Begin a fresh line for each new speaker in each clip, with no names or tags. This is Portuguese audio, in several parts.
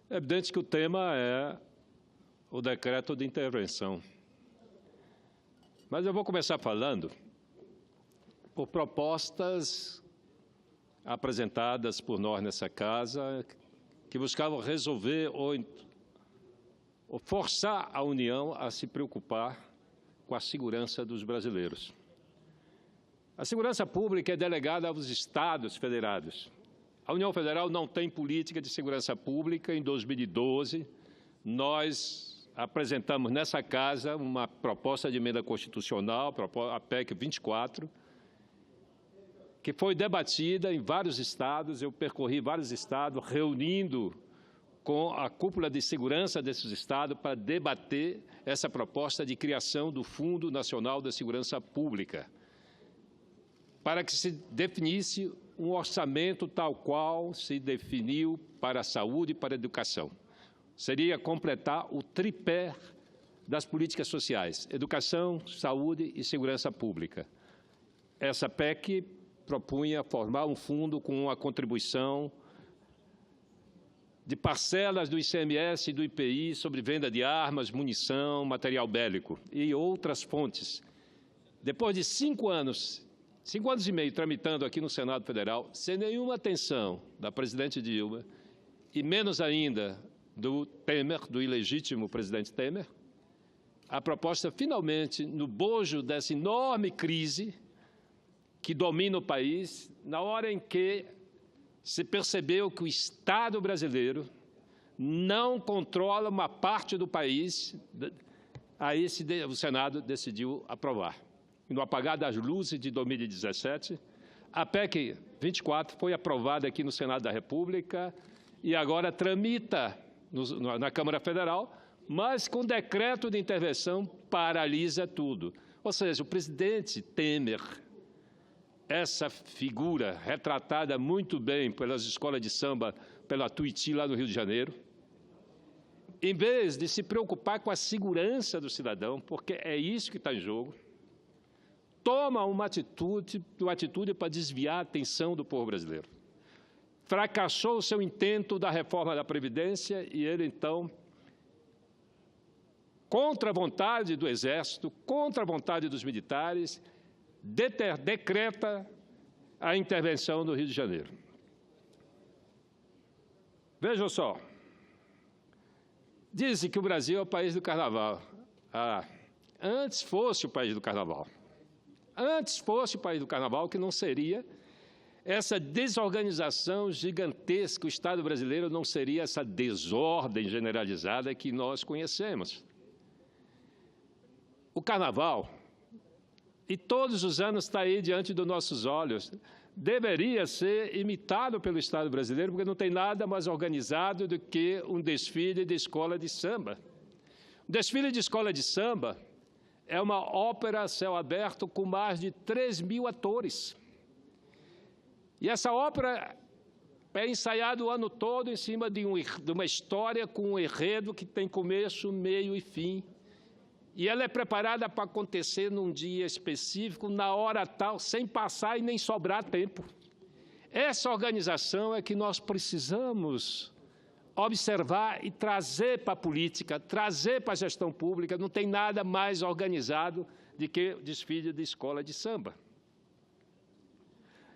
É evidente que o tema é o decreto de intervenção. Mas eu vou começar falando por propostas apresentadas por nós nessa casa que buscavam resolver ou forçar a União a se preocupar com a segurança dos brasileiros. A segurança pública é delegada aos Estados federados. A União Federal não tem política de segurança pública. Em 2012, nós apresentamos nessa casa uma proposta de emenda constitucional, a PEC 24, que foi debatida em vários estados. Eu percorri vários estados, reunindo com a cúpula de segurança desses estados para debater essa proposta de criação do Fundo Nacional da Segurança Pública, para que se definisse um orçamento tal qual se definiu para a saúde e para a educação. Seria completar o tripé das políticas sociais: educação, saúde e segurança pública. Essa PEC propunha formar um fundo com uma contribuição de parcelas do ICMS e do IPI sobre venda de armas, munição, material bélico e outras fontes. Depois de 5 anos e meio tramitando aqui no Senado Federal, sem nenhuma atenção da presidente Dilma, e menos ainda do Temer, do ilegítimo presidente Temer, a proposta finalmente, no bojo dessa enorme crise que domina o país, na hora em que se percebeu que o Estado brasileiro não controla uma parte do país, aí o Senado decidiu aprovar. E no apagar das luzes de 2017, a PEC 24 foi aprovada aqui no Senado da República e agora tramita na Câmara Federal, mas com decreto de intervenção paralisa tudo. Ou seja, o presidente Temer, essa figura retratada muito bem pelas escolas de samba, pela Tuiuti lá no Rio de Janeiro, em vez de se preocupar com a segurança do cidadão, porque é isso que está em jogo, toma uma atitude para desviar a atenção do povo brasileiro. Fracassou o seu intento da reforma da Previdência e ele, então, contra a vontade do Exército, contra a vontade dos militares, decreta a intervenção no Rio de Janeiro. Vejam só, dizem que o Brasil é o país do carnaval. Antes fosse o país do carnaval. Antes fosse o país do carnaval, que não seria essa desorganização gigantesca, o Estado brasileiro não seria essa desordem generalizada que nós conhecemos. O carnaval, e todos os anos está aí diante dos nossos olhos, deveria ser imitado pelo Estado brasileiro, porque não tem nada mais organizado do que um desfile de escola de samba. O desfile de escola de samba é uma ópera a céu aberto com mais de 3.000 atores. E essa ópera é ensaiada o ano todo em cima de uma história com um enredo que tem começo, meio e fim. E ela é preparada para acontecer num dia específico, na hora tal, sem passar e nem sobrar tempo. Essa organização é que nós precisamos observar e trazer para a política, trazer para a gestão pública. Não tem nada mais organizado do que o desfile de escola de samba.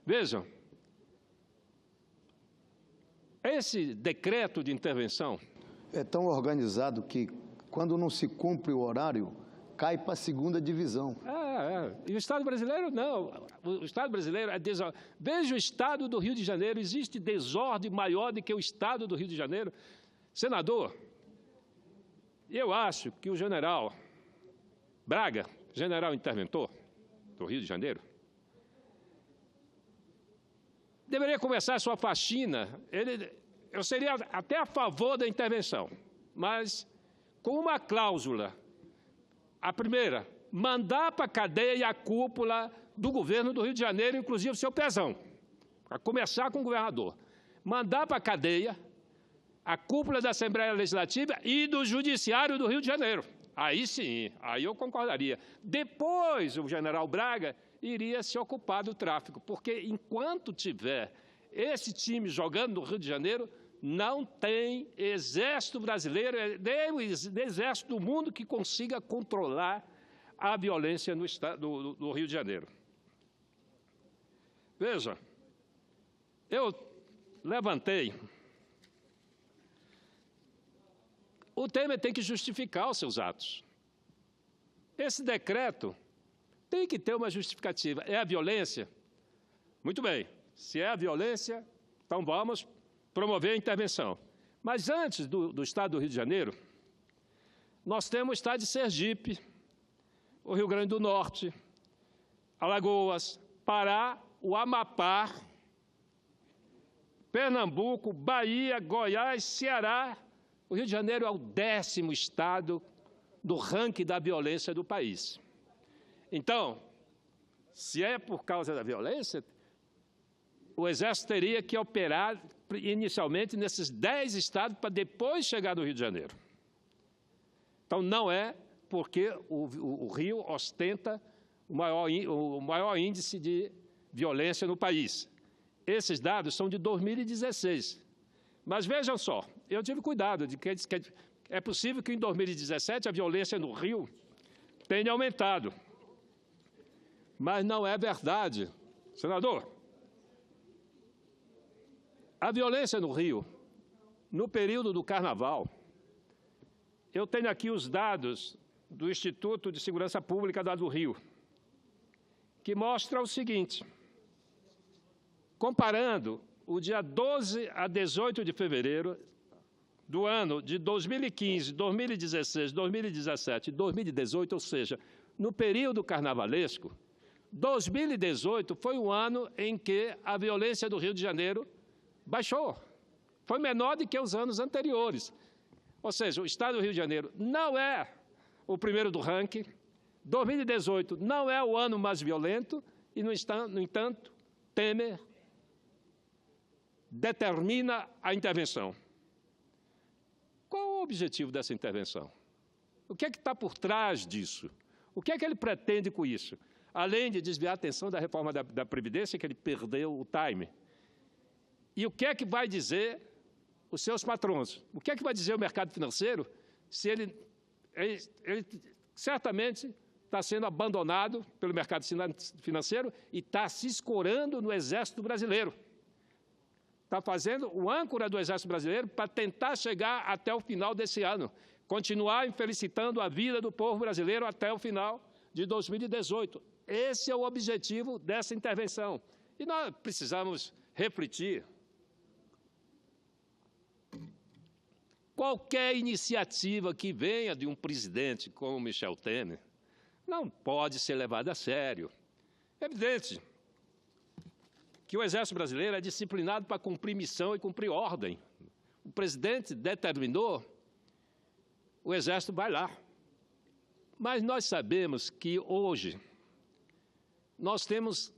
Vejam, esse decreto de intervenção
é tão organizado que, quando não se cumpre o horário, cai para a segunda divisão.
E o Estado brasileiro, não. O Estado brasileiro é desordem. Veja o Estado do Rio de Janeiro. Existe desordem maior do que o Estado do Rio de Janeiro? Senador, eu acho que o general Braga, general interventor do Rio de Janeiro, deveria começar a sua faxina. Eu seria até a favor da intervenção, mas com uma cláusula. A primeira, mandar para a cadeia a cúpula do governo do Rio de Janeiro, inclusive o seu Pezão, para começar com o governador. Mandar para a cadeia a cúpula da Assembleia Legislativa e do Judiciário do Rio de Janeiro. Aí sim, aí eu concordaria. Depois, o general Braga iria se ocupar do tráfico, porque enquanto tiver esse time jogando no Rio de Janeiro, Não tem exército brasileiro, nem o exército do mundo que consiga controlar a violência no estado do Rio de Janeiro. Veja, eu levantei. O Temer tem que justificar os seus atos. Esse decreto tem que ter uma justificativa. É a violência? Muito bem. Se é a violência, então vamos promover a intervenção. Mas antes do estado do Rio de Janeiro, nós temos o estado de Sergipe, o Rio Grande do Norte, Alagoas, Pará, o Amapá, Pernambuco, Bahia, Goiás, Ceará. O Rio de Janeiro é o 10º estado do ranking da violência do país. Então, se é por causa da violência, o Exército teria que operar inicialmente nesses 10 estados para depois chegar no Rio de Janeiro. Então, não é porque o Rio ostenta o maior índice de violência no país. Esses dados são de 2016. Mas vejam só, eu tive cuidado de que é possível que em 2017 a violência no Rio tenha aumentado. Mas não é verdade, senador. A violência no Rio, no período do Carnaval, eu tenho aqui os dados do Instituto de Segurança Pública do Rio, que mostra o seguinte: comparando o dia 12 a 18 de fevereiro do ano de 2015, 2016, 2017 e 2018, ou seja, no período carnavalesco, 2018 foi o ano em que a violência do Rio de Janeiro baixou. Foi menor do que os anos anteriores. Ou seja, o estado do Rio de Janeiro não é o primeiro do ranking, 2018 não é o ano mais violento e, no entanto, Temer determina a intervenção. Qual o objetivo dessa intervenção? O que é que está por trás disso? O que é que ele pretende com isso? Além de desviar a atenção da reforma da Previdência, que ele perdeu o time. E o que é que vai dizer os seus patrões? O que é que vai dizer o mercado financeiro se ele certamente está sendo abandonado pelo mercado financeiro e está se escorando no Exército Brasileiro? Está fazendo o âncora do Exército Brasileiro para tentar chegar até o final desse ano, continuar infelicitando a vida do povo brasileiro até o final de 2018. Esse é o objetivo dessa intervenção. E nós precisamos refletir. Qualquer iniciativa que venha de um presidente como Michel Temer não pode ser levada a sério. É evidente que o Exército Brasileiro é disciplinado para cumprir missão e cumprir ordem. O presidente determinou, o Exército vai lá. Mas nós sabemos que hoje nós temos,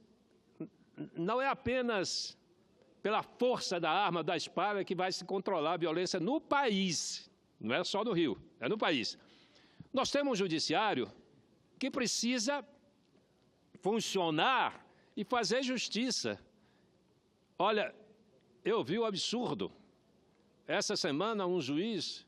não é apenas pela força da arma, da espada, que vai se controlar a violência no país. Não é só no Rio, é no país. Nós temos um judiciário que precisa funcionar e fazer justiça. Olha, eu vi o absurdo. Essa semana, um juiz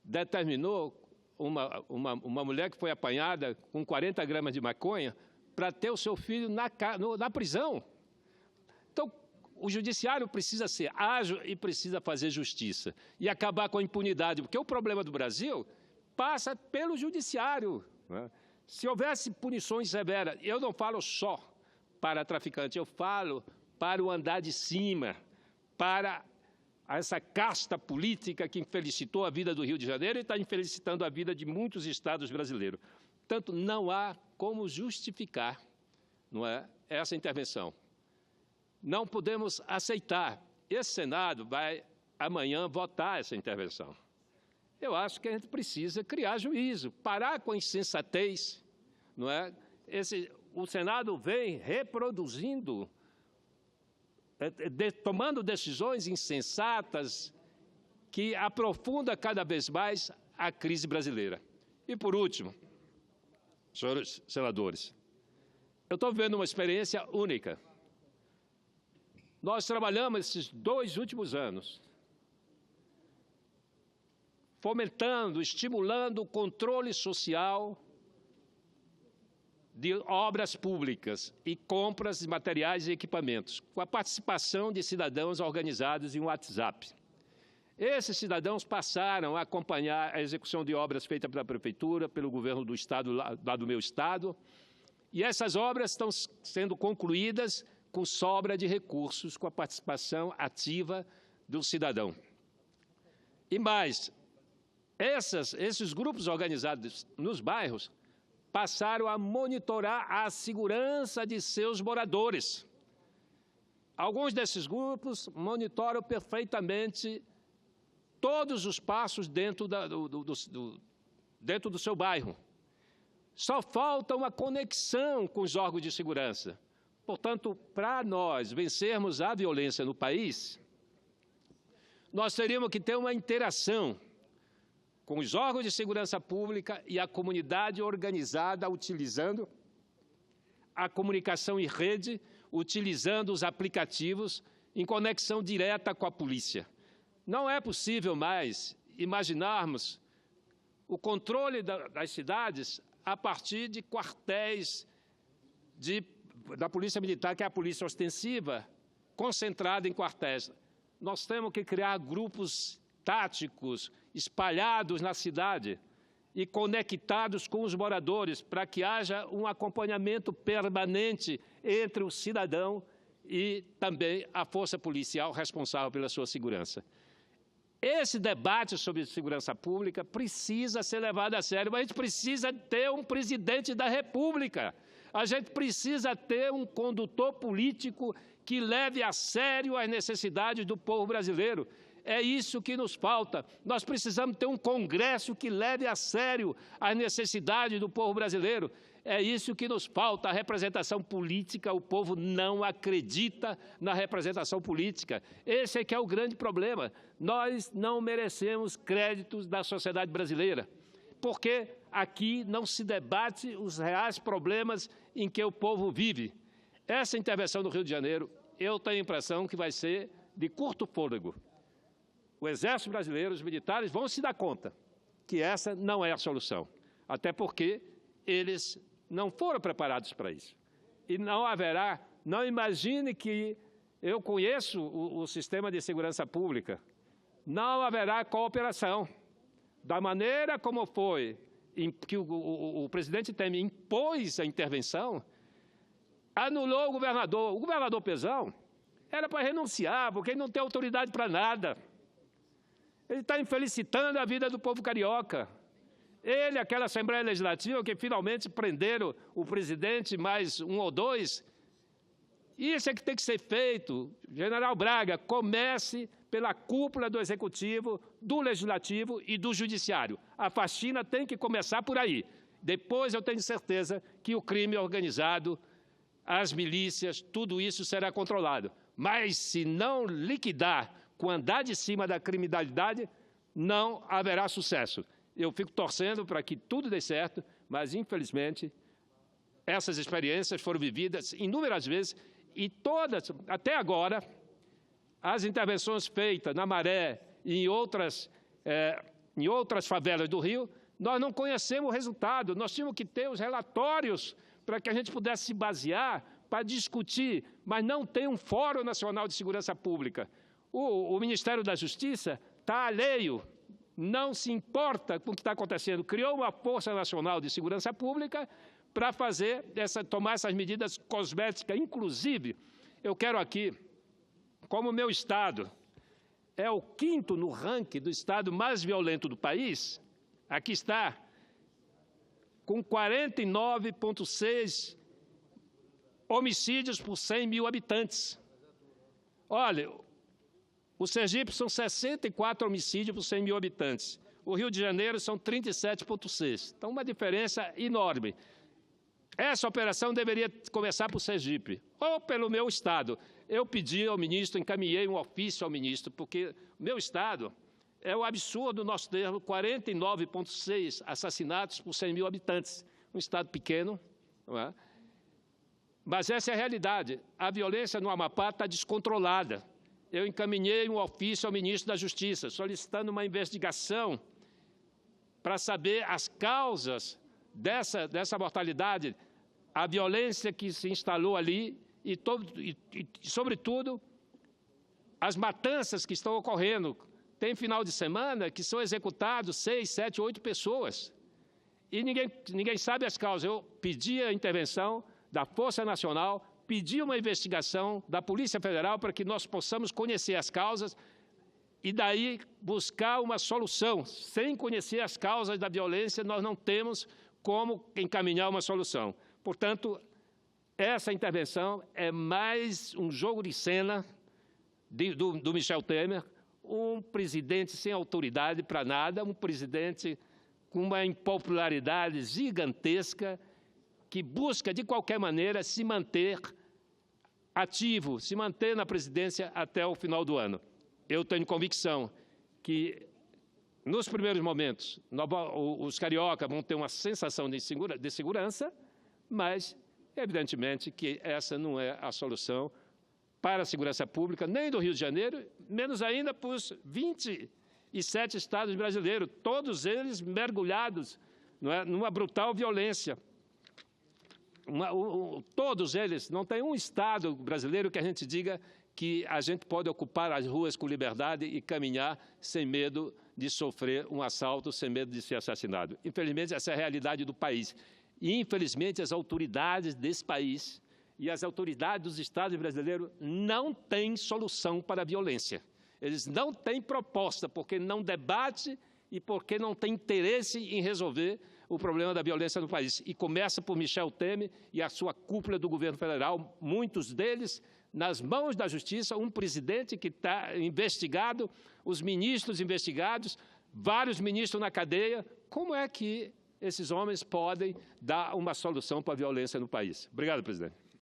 determinou uma mulher que foi apanhada com 40 gramas de maconha para ter o seu filho na prisão. Então, o judiciário precisa ser ágil e precisa fazer justiça e acabar com a impunidade, porque o problema do Brasil passa pelo judiciário, né? Se houvesse punições severas, eu não falo só para traficante, eu falo para o andar de cima, para essa casta política que infelicitou a vida do Rio de Janeiro e está infelicitando a vida de muitos estados brasileiros. Portanto, não há como justificar, não é, essa intervenção. Não podemos aceitar. Esse Senado vai, amanhã, votar essa intervenção. Eu acho que a gente precisa criar juízo, parar com a insensatez, não é? O Senado vem reproduzindo, tomando decisões insensatas que aprofundam cada vez mais a crise brasileira. E, por último, senhores senadores, eu estou vivendo uma experiência única. Nós trabalhamos esses 2 últimos anos fomentando, estimulando o controle social de obras públicas e compras de materiais e equipamentos, com a participação de cidadãos organizados em um WhatsApp. Esses cidadãos passaram a acompanhar a execução de obras feitas pela Prefeitura, pelo governo do Estado, lá do meu Estado, e essas obras estão sendo concluídas com sobra de recursos, com a participação ativa do cidadão. E mais, esses grupos organizados nos bairros passaram a monitorar a segurança de seus moradores. Alguns desses grupos monitoram perfeitamente todos os passos dentro do seu bairro. Só falta uma conexão com os órgãos de segurança. Portanto, para nós vencermos a violência no país, nós teríamos que ter uma interação com os órgãos de segurança pública e a comunidade organizada, utilizando a comunicação em rede, utilizando os aplicativos em conexão direta com a polícia. Não é possível mais imaginarmos o controle das cidades a partir de quartéis da Polícia Militar, que é a polícia ostensiva, concentrada em quartéis. Nós temos que criar grupos táticos, espalhados na cidade e conectados com os moradores, para que haja um acompanhamento permanente entre o cidadão e também a força policial responsável pela sua segurança. Esse debate sobre segurança pública precisa ser levado a sério, mas a gente precisa ter um presidente da República. A gente precisa ter um condutor político que leve a sério as necessidades do povo brasileiro. É isso que nos falta. Nós precisamos ter um Congresso que leve a sério as necessidades do povo brasileiro. É isso que nos falta, a representação política. O povo não acredita na representação política. Esse é que é o grande problema. Nós não merecemos créditos da sociedade brasileira, porque aqui não se debate os reais problemas em que o povo vive. Essa intervenção do Rio de Janeiro, eu tenho a impressão que vai ser de curto fôlego. O Exército Brasileiro, os militares vão se dar conta que essa não é a solução, até porque eles não foram preparados para isso. E não haverá, não imagine que eu conheço o sistema de segurança pública, não haverá cooperação. Da maneira como foi que o presidente Temer impôs a intervenção, anulou o governador. O governador Pezão era para renunciar, porque ele não tem autoridade para nada. Ele está infelicitando a vida do povo carioca. Ele, aquela Assembleia Legislativa que finalmente prenderam o presidente, mais um ou dois. Isso é que tem que ser feito. General Braga, comece pela cúpula do Executivo, do Legislativo e do Judiciário. A faxina tem que começar por aí. Depois eu tenho certeza que o crime organizado, as milícias, tudo isso será controlado. Mas se não liquidar com andar de cima da criminalidade, não haverá sucesso. Eu fico torcendo para que tudo dê certo, mas, infelizmente, essas experiências foram vividas inúmeras vezes e todas, até agora, as intervenções feitas na Maré e em outras favelas do Rio, nós não conhecemos o resultado. Nós tínhamos que ter os relatórios para que a gente pudesse se basear para discutir, mas não tem um Fórum Nacional de Segurança Pública. O Ministério da Justiça está alheio, não se importa com o que está acontecendo. Criou uma Força Nacional de Segurança Pública para tomar essas medidas cosméticas. Inclusive, eu quero aqui, como o meu estado é o 5º no ranking do estado mais violento do país, aqui está, com 49,6 homicídios por 100 mil habitantes. Olha, o Sergipe são 64 homicídios por 100 mil habitantes. O Rio de Janeiro são 37,6. Então, uma diferença enorme. Essa operação deveria começar por Sergipe, ou pelo meu estado. Eu pedi ao ministro, encaminhei um ofício ao ministro, porque o meu estado é o absurdo nós termos 49,6 assassinatos por 100 mil habitantes. Um estado pequeno, não é? Mas essa é a realidade. A violência no Amapá está descontrolada. Eu encaminhei um ofício ao ministro da Justiça, solicitando uma investigação para saber as causas dessa mortalidade, a violência que se instalou ali e sobretudo, as matanças que estão ocorrendo. Tem final de semana que são executados 6, 7, 8 pessoas. E ninguém sabe as causas. Eu pedi a intervenção da Força Nacional, pedi uma investigação da Polícia Federal para que nós possamos conhecer as causas e daí buscar uma solução. Sem conhecer as causas da violência, nós não temos como encaminhar uma solução. Portanto, essa intervenção é mais um jogo de cena do Michel Temer, um presidente sem autoridade para nada, um presidente com uma impopularidade gigantesca, que busca, de qualquer maneira, se manter ativo, se manter na presidência até o final do ano. Eu tenho convicção que, nos primeiros momentos, os cariocas vão ter uma sensação de segurança, mas, evidentemente, que essa não é a solução para a segurança pública, nem do Rio de Janeiro, menos ainda para os 27 estados brasileiros, todos eles mergulhados numa brutal violência. Todos eles, não tem um estado brasileiro que a gente diga que a gente pode ocupar as ruas com liberdade e caminhar sem medo de sofrer um assalto, sem medo de ser assassinado. Infelizmente, essa é a realidade do país. E, infelizmente, as autoridades desse país e as autoridades dos estados brasileiros não têm solução para a violência. Eles não têm proposta, porque não debate e porque não tem interesse em resolver o problema da violência no país. E começa por Michel Temer e a sua cúpula do governo federal, muitos deles nas mãos da justiça, um presidente que está investigado, os ministros investigados, vários ministros na cadeia. Como é que esses homens podem dar uma solução para a violência no país? Obrigado, presidente.